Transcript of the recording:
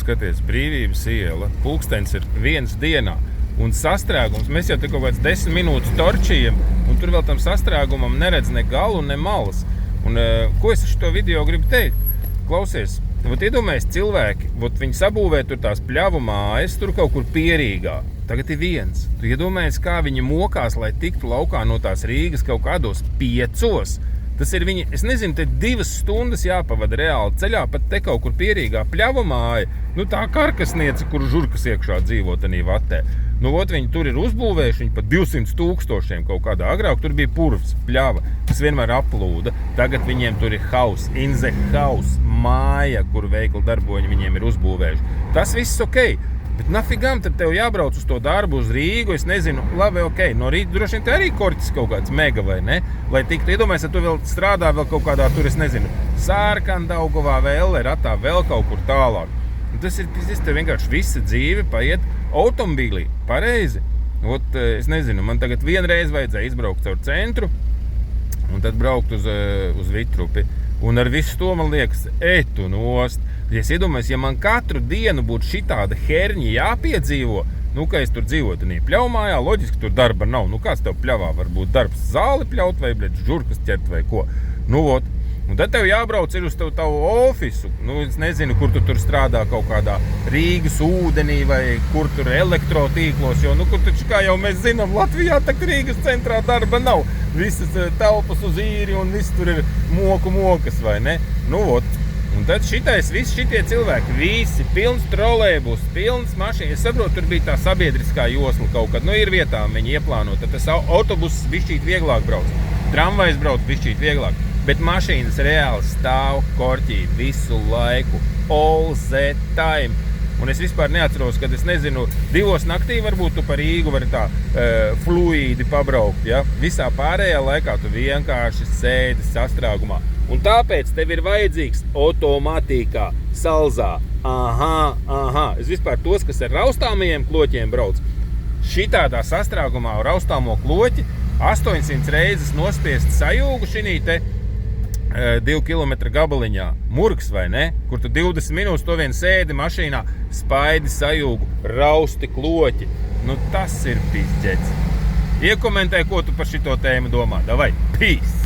skaties, Brīvības iela, pulkstens ir 1 dienā, un sastrēgums, mēs jau te kaut kāds 10 minūtes torčījam, un tur vēl tam sastrēgumam neredz ne galu, ne malas. Un ko es ar šo video gribu teikt? Klausies, iedomājies cilvēki, viņi sabūvē tur tās pļavu mājas, tur kaut kur Pierīgā. Tagad ir 1. Tu iedomājies, kā viņi mokās, lai tiktu laukā no tās Rīgas kaut kādos 5. Tas ir viņi, es nezinu, te 2 stundas jāpavada reāli ceļā, pat te kaut kur Pierīgā pļavu māja, tā karkasniece, kur žurkas iekšā dzīvo tanī vatē. Viņi tur ir uzbūvējuši, viņi pat 200,000 kaut kādā. Agrāk tur bija purvs, pļava, kas vienmēr aplūda. Tagad viņiem tur ir house, in the house, māja, kur veikli darboņi viņiem ir uzbūvējuši. Tas viss ok. Bet nafigām tad tev jābrauc uz to darbu, uz Rīgu, es nezinu, labi, ok, no rīta droši vien te arī korķis kaut kāds mega, vai ne? Lai tiktu, iedomājies, ja tu vēl strādā vēl kaut kādā tur, es nezinu, Sārkandaugavā vai Elleratā, vēl kaut kur tālāk. Tas ir te vienkārši visa dzīve paiet automobīlī, pareizi. Es nezinu, man tagad vienreiz vajadzēja izbraukt caur centru un tad braukt uz Vitrupi. Un ar visu to man liekas, etu nost. Ja es iedomājos, ja man katru dienu būtu šitāda herņa jāpiedzīvo, ka es tur dzīvotu pļaumājā, loģiski tur darba nav. Kāds tev pļavā var būt darbs? Zāli pļaut vai žurkas ķert vai ko? Un tad tev jābrauc ir uz tavu ofisu. Es nezinu, kur tu tur strādā kaut kādā Rīgas ūdenī vai kur tur elektrotīklos, jo, kur taču, kā jau mēs zinām, Latvijā tak Rīgas centrā darba nav. Visas telpas uz īri un viss tur ir mokas, vai ne? Un tad visi šitie cilvēki, visi, pilns trolejbus, pilns mašīnas. Es saprotu, tur bija tā sabiedriskā josla kaut kad. Ir vietām viņi ieplānot, tad tas autobuss bišķīt vieglāk brauc. Tramvajs brauc bišķīt vieglāk. Bet mašīnas reāli stāv korķī visu laiku. All the time. Un es vispār neatceros, kad es nezinu, 2 naktī varbūt tu par Rīgu vari tā fluīdi pabraukt, ja? Visā pārējā laikā tu vienkārši sēdi sastrēgumā. Un tāpēc tev ir vajadzīgs automātikā, salzā. Es vispār tos, kas ar raustāmajiem kloķiem brauc, šitādā sastrēgumā raustāmo kloķi 800 reizes nospiest sajūgu šinī te 2 kilometru gabaliņā. Murgs vai ne? Kur tu 20 minūtes to vien sēdi mašīnā, spaidi sajūgu, rausti kloķi. Tas ir pizdzets. Iekomentē, ko tu par šito tēmu domā. Davai, peace!